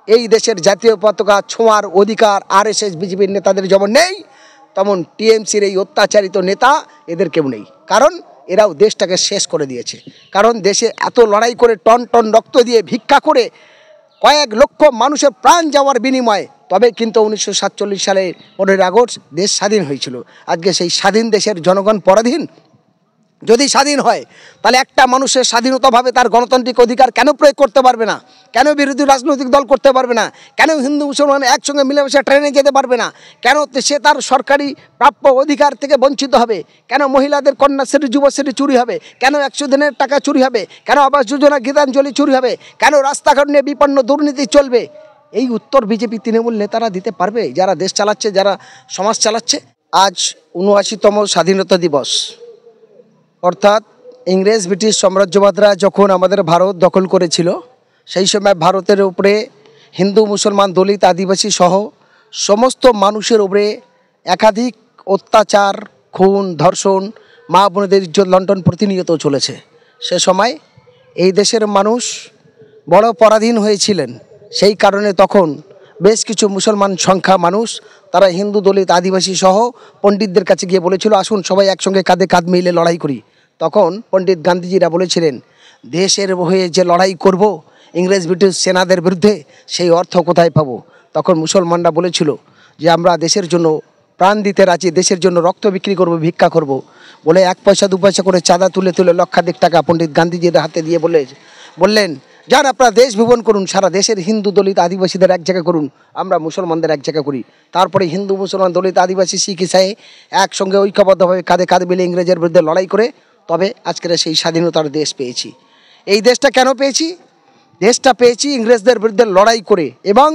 এই দেশের জাতীয় পতাকা ছোঁয়ার অধিকার আরএসএস বিজেপির নেতাদের যেমন নেই, তেমন টিএমসির এই অত্যাচারিত নেতা এদের কেউ নেই। কারণ এরাও দেশটাকে শেষ করে দিয়েছে। কারণ দেশে এত লড়াই করে টন টন রক্ত দিয়ে ভিক্ষা করে কয়েক লক্ষ মানুষের প্রাণ যাওয়ার বিনিময়ে তবে কিন্তু 1947 সালে 15 আগস্ট দেশ স্বাধীন হয়েছিল। আজকে সেই স্বাধীন দেশের জনগণ পরাধীন। যদি স্বাধীন হয় তাহলে একটা মানুষের স্বাধীনতাভাবে তার গণতান্ত্রিক অধিকার কেন প্রয়োগ করতে পারবে না? কেন বিরোধী রাজনৈতিক দল করতে পারবে না? কেন হিন্দু মুসলমান একসঙ্গে মিলেমিশে ট্রেনে যেতে পারবে না? কেন সে তার সরকারি প্রাপ্য অধিকার থেকে বঞ্চিত হবে? কেন মহিলাদের কন্যাশ্রী যুবশ্রী চুরি হবে? কেন 100 দিনের টাকা চুরি হবে? কেন আবাস যোজনা গীতাঞ্জলি চুরি হবে? কেন রাস্তাঘাট নিয়ে বিপন্ন দুর্নীতি চলবে? এই উত্তর বিজেপি তৃণমূল নেতারা দিতে পারবে, যারা দেশ চালাচ্ছে, যারা সমাজ চালাচ্ছে। আজ 79তম স্বাধীনতা দিবস, অর্থাৎ ইংরেজ ব্রিটিশ সাম্রাজ্যবাদরা যখন আমাদের ভারত দখল করেছিল, সেই সময় ভারতের উপরে হিন্দু মুসলমান দলিত আদিবাসী সহ সমস্ত মানুষের উপরে একাধিক অত্যাচার, খুন, ধর্ষণ, মা বোনেদের ইজ্জত লণ্ঠন প্রতিনিয়ত চলেছে। সে সময় এই দেশের মানুষ বড় পরাধীন হয়েছিলেন। সেই কারণে তখন বেশ কিছু মুসলমান সংখ্যা মানুষ তারা হিন্দু দলিত আদিবাসী সহ পণ্ডিতদের কাছে গিয়ে বলেছিল, আসুন সবাই একসঙ্গে কাঁধে কাঁধ মিলে লড়াই করি। তখন পণ্ডিত গান্ধীজিরা বলেছিলেন, দেশের হয়ে যে লড়াই করব ইংরেজ ব্রিটিশ সেনাদের বিরুদ্ধে, সেই অর্থ কোথায় পাবো? তখন মুসলমানরা বলেছিল যে আমরা দেশের জন্য প্রাণ দিতে রাজি, দেশের জন্য রক্ত বিক্রি করব, ভিক্ষা করব বলে 1 পয়সা 2 পয়সা করে চাঁদা তুলে তুলে লক্ষাধিক টাকা পণ্ডিত গান্ধীজির হাতে দিয়ে বললেন, যান আপনারা দেশ ভ্রমণ করুন, সারা দেশের হিন্দু দলিত আদিবাসীদের এক জায়গা করুন, আমরা মুসলমানদের এক জায়গা করি। তারপরে হিন্দু মুসলমান দলিত আদিবাসী শিখ ইসাই একসঙ্গে ঐক্যবদ্ধভাবে কাঁধে কাঁধ মিলে ইংরেজের বিরুদ্ধে লড়াই করে তবে আজকের সেই স্বাধীনতার দেশ পেয়েছি। এই দেশটা কেন পেয়েছি? দেশটা পেয়েছি ইংরেজদের বিরুদ্ধে লড়াই করে। এবং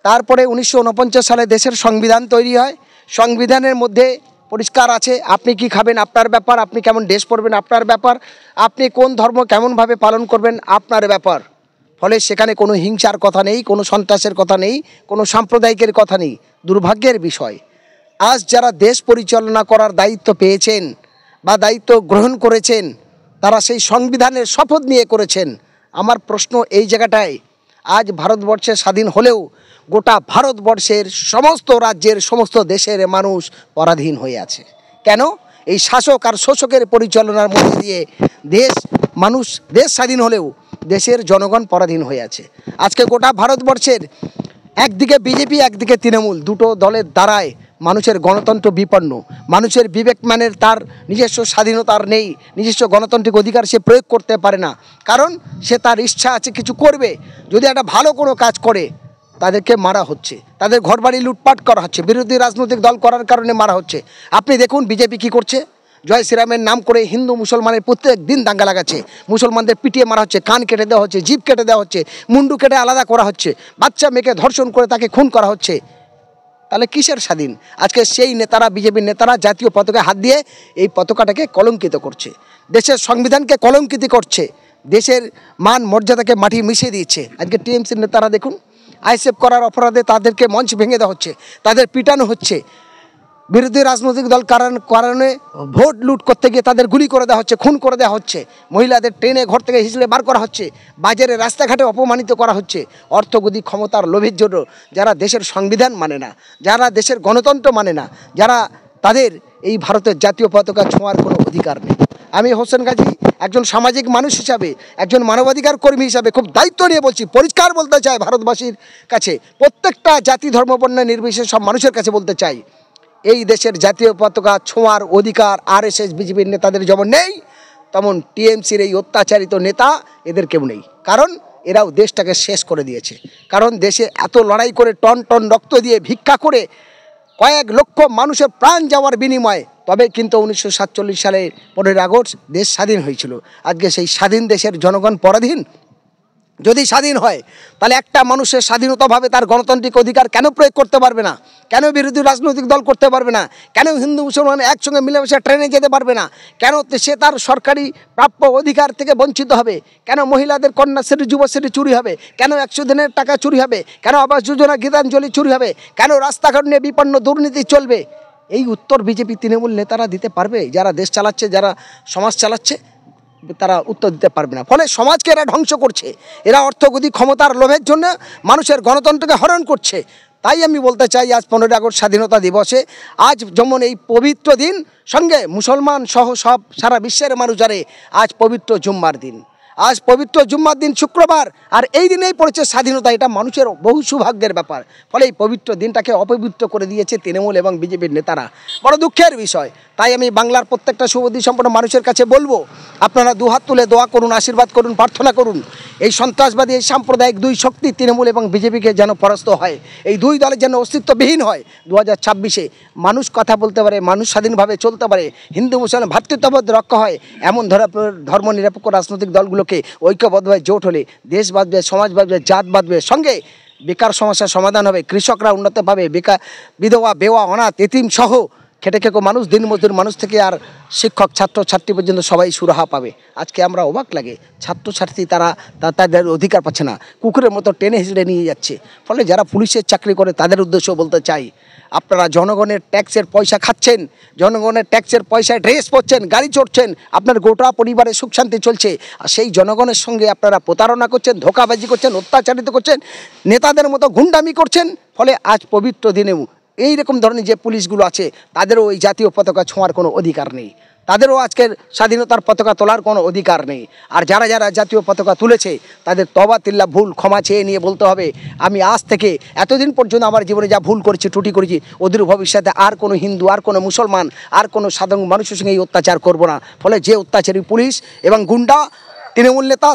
তারপরে 1949 সালে দেশের সংবিধান তৈরি হয়। সংবিধানের মধ্যে পরিষ্কার আছে, আপনি কি খাবেন আপনার ব্যাপার, আপনি কেমন ড্রেস পরবেন আপনার ব্যাপার, আপনি কোন ধর্ম কেমনভাবে পালন করবেন আপনার ব্যাপার। ফলে সেখানে কোনো হিংসার কথা নেই, কোনো সন্ত্রাসের কথা নেই, কোনো সাম্প্রদায়িকের কথা নেই। দুর্ভাগ্যের বিষয়, আজ যারা দেশ পরিচালনা করার দায়িত্ব পেয়েছেন বা দায়িত্ব গ্রহণ করেছেন, তারা সেই সংবিধানের শপথ নিয়ে করেছেন। আমার প্রশ্ন এই জায়গাটায়, আজ ভারতবর্ষে স্বাধীন হলেও গোটা ভারতবর্ষের সমস্ত রাজ্যের সমস্ত দেশের মানুষ পরাধীন হয়ে আছে। কেন? এই শাসক আর শোষকের পরিচালনার মধ্যে দিয়ে দেশ স্বাধীন হলেও দেশের জনগণ পরাধীন হয়ে আছে। আজকে গোটা ভারতবর্ষের একদিকে বিজেপি, একদিকে তৃণমূল, দুটো দলের দ্বারায় মানুষের গণতন্ত্র বিপন্ন। মানুষের বিবেক মানের তার নিজস্ব স্বাধীনতার নেই, নিজস্ব গণতান্ত্রিক অধিকার সে প্রয়োগ করতে পারে না। কারণ সে তার ইচ্ছা আছে কিছু করবে, যদি একটা ভালো কোনো কাজ করে তাদেরকে মারা হচ্ছে, তাদের ঘরবাড়ি লুটপাট করা হচ্ছে, বিরোধী রাজনৈতিক দল করার কারণে মারা হচ্ছে। আপনি দেখুন বিজেপি কি করছে, জয় শ্রীরামের নাম করে হিন্দু মুসলমানের প্রত্যেক দিন দাঙ্গা লাগাচ্ছে, মুসলমানদের পিটিয়ে মারা হচ্ছে, কান কেটে দেওয়া হচ্ছে, জিভ কেটে দেওয়া হচ্ছে, মুন্ডু কেটে আলাদা করা হচ্ছে, বাচ্চা মেয়েকে ধর্ষণ করে তাকে খুন করা হচ্ছে। তাহলে কিসের স্বাধীন? আজকে সেই নেতারা, বিজেপির নেতারা জাতীয় পতাকায় হাত দিয়ে এই পতাকাটাকে কলঙ্কিত করছে, দেশের সংবিধানকে কলঙ্কিত করছে, দেশের মান মর্যাদাকে মাটি মিশিয়ে দিচ্ছে। আজকে টিএমসির নেতারা দেখুন, আইএসএফ করার অপরাধে তাদেরকে মঞ্চ ভেঙে দেওয়া হচ্ছে, তাদের পিটানো হচ্ছে, বিরোধী রাজনৈতিক দল কারণে ভোট লুট করতে গিয়ে তাদের গুলি করে দেওয়া হচ্ছে, খুন করে দেওয়া হচ্ছে, মহিলাদের ট্রেনে ঘর থেকে হিঁচড়ে বার করা হচ্ছে, বাজারে রাস্তাঘাটে অপমানিত করা হচ্ছে। অর্থগতি ক্ষমতার লোভের জন্য যারা দেশের সংবিধান মানে না, যারা দেশের গণতন্ত্র মানে না, যারা তাদের এই ভারতের জাতীয় পতাকা ছোঁয়ার কোনো অধিকার নেই। আমি হোসেন গাজী একজন সামাজিক মানুষ হিসাবে, একজন মানবাধিকার কর্মী হিসাবে খুব দায়িত্ব নিয়ে বলছি, পরিষ্কার বলতে চাই ভারতবাসীর কাছে, প্রত্যেকটা জাতি ধর্ম বর্ণ নির্বিশেষে সব মানুষের কাছে বলতে চাই, এই দেশের জাতীয় পতাকা ছোঁয়ার অধিকার আরএসএস বিজেপির নেতাদের যেমন নেই, তেমন টিএমসির এই অত্যাচারিত নেতা এদের কেউ নেই। কারণ এরাও দেশটাকে শেষ করে দিয়েছে। কারণ দেশে এত লড়াই করে টন টন রক্ত দিয়ে ভিক্ষা করে কয়েক লক্ষ মানুষের প্রাণ যাওয়ার বিনিময়ে তবে কিন্তু 1947 সালে 15 আগস্ট দেশ স্বাধীন হয়েছিল। আজকে সেই স্বাধীন দেশের জনগণ পরাধীন। যদি স্বাধীন হয় তাহলে একটা মানুষের স্বাধীনতাভাবে তার গণতান্ত্রিক অধিকার কেন প্রয়োগ করতে পারবে না? কেন বিরোধী রাজনৈতিক দল করতে পারবে না? কেন হিন্দু মুসলমান একসঙ্গে মিলেমিশে ট্রেনে যেতে পারবে না? কেন সে তার সরকারি প্রাপ্য অধিকার থেকে বঞ্চিত হবে? কেন মহিলাদের কন্যাশ্রী যুবশ্রী চুরি হবে? কেন 100 দিনের টাকা চুরি হবে? কেন আবাস যোজনা গীতাঞ্জলি চুরি হবে? কেন রাস্তাঘাট নিয়ে বিপন্ন দুর্নীতি চলবে? এই উত্তর বিজেপি তৃণমূল নেতারা দিতে পারবে, যারা দেশ চালাচ্ছে, যারা সমাজ চালাচ্ছে? তারা উত্তর দিতে পারবে না। ফলে সমাজকে এরা ধ্বংস করছে, এরা অর্থগতি ক্ষমতার লোভের জন্য মানুষের গণতন্ত্রকে হরণ করছে। তাই আমি বলতে চাই, আজ 15 আগস্ট স্বাধীনতা দিবসে আজ যেমন এই পবিত্র দিন, সঙ্গে মুসলমান সহ সব সারা বিশ্বের মানুষ জানে আজ পবিত্র জুম্মার দিন। আজ পবিত্র জুম্মার দিন শুক্রবার, আর এই দিনেই পড়েছে স্বাধীনতা। এটা মানুষের বহু সৌভাগ্যের ব্যাপার। ফলে এই পবিত্র দিনটাকে অপবিত্র করে দিয়েছে তৃণমূল এবং বিজেপির নেতারা। বড় দুঃখের বিষয়। তাই আমি বাংলার প্রত্যেকটা সুবুদ্ধি সম্পন্ন মানুষের কাছে বলবো, আপনারা দুহাত তুলে দোয়া করুন, আশীর্বাদ করুন, প্রার্থনা করুন। এই সন্ত্রাসবাদী, এই সাম্প্রদায়িক দুই শক্তি তৃণমূল এবং বিজেপিকে যেন পরাস্ত হয়, এই দুই দলের যেন অস্তিত্ববিহীন হয়। 2026-এ মানুষ কথা বলতে পারে, মানুষ স্বাধীনভাবে চলতে পারে, হিন্দু মুসলমান ভ্রাতৃত্ববোধ রক্ষা হয়, এমন ধর্মনিরপেক্ষ রাজনৈতিক দলগুলোকে ঐক্যবদ্ধভাবে জোট হলে দেশ বাঁচবে, সমাজ বাঁচবে, জাত বাঁচবে। সঙ্গে বেকার সমস্যার সমাধান হবে, কৃষকরা উন্নত পাবে, বেকার, বিধবা, বেওয়া, অনাথ, এতিম সহ খেটে খেকো মানুষ, দিনমজুর মানুষ থেকে আর শিক্ষক, ছাত্র ছাত্রী পর্যন্ত সবাই সুরাহা পাবে। আজকে আমরা অবাক লাগে, ছাত্রছাত্রী তারা তাদের অধিকার পাচ্ছে না, কুকুরের মতো টেনে হিঁচড়ে নিয়ে যাচ্ছে। ফলে যারা পুলিশের চাকরি করে তাদের উদ্দেশ্য বলতে চাই, আপনারা জনগণের ট্যাক্সের পয়সা খাচ্ছেন, জনগণের ট্যাক্সের পয়সায় ড্রেস পরছেন, গাড়ি চড়ছেন, আপনার গোটা পরিবারের সুখ শান্তি চলছে, আর সেই জনগণের সঙ্গে আপনারা প্রতারণা করছেন, ধোঁকাবাজি করছেন, অত্যাচারিত করছেন, নেতাদের মতো গুন্ডামি করছেন। ফলে আজ পবিত্র দিনেও এই রকম ধরনের যে পুলিশগুলো আছে তাদেরও ওই জাতীয় পতাকা ছোঁয়ার কোনো অধিকার নেই, তাদেরও আজকের স্বাধীনতার পতাকা তোলার কোনো অধিকার নেই। আর যারা যারা জাতীয় পতাকা তুলেছে তাদের তওবা তিল্লা ভুল ক্ষমা চেয়ে নিয়ে বলতে হবে, আমি আজ থেকে এতদিন পর্যন্ত আমার জীবনে যা ভুল করেছি, ত্রুটি করেছি, ওদের ভবিষ্যতে আর কোনো হিন্দু, আর কোনো মুসলমান, আর কোনো সাধারণ মানুষের সঙ্গে এই অত্যাচার করব না। ফলে যে অত্যাচারী পুলিশ এবং গুন্ডা, তৃণমূল নেতা,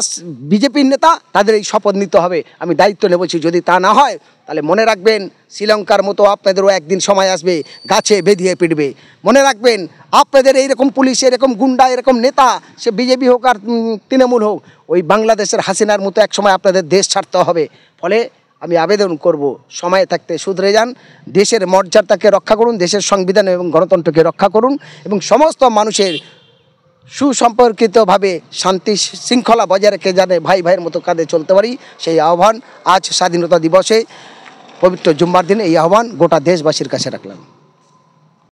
বিজেপির নেতা, তাদের এই শপথ নিতে হবে, আমি দায়িত্ব নেবছি। যদি তা না হয় তাহলে মনে রাখবেন, শ্রীলঙ্কার মতো আপনাদেরও একদিন সময় আসবে গাছে বেঁধিয়ে পিটবে। মনে রাখবেন, আপনাদের এইরকম পুলিশ, এরকম গুন্ডা, এরকম নেতা, সে বিজেপি হোক আর তৃণমূল হোক, ওই বাংলাদেশের হাসিনার মতো একসময় আপনাদের দেশ ছাড়তে হবে। ফলে আমি আবেদন করব, সময় থাকতে শুধরে যান, দেশের মর্যাদাকে রক্ষা করুন, দেশের সংবিধান এবং গণতন্ত্রকে রক্ষা করুন, এবং সমস্ত মানুষের সুসম্পর্কিতভাবে শান্তি শৃঙ্খলা বজায় রেখে জানে ভাই ভাইয়ের মতো কাঁধে চলতে পারি, সেই আহ্বান আজ স্বাধীনতা দিবসে পবিত্র জুম্মার দিনে এই আহ্বান গোটা দেশবাসীর কাছে রাখলাম।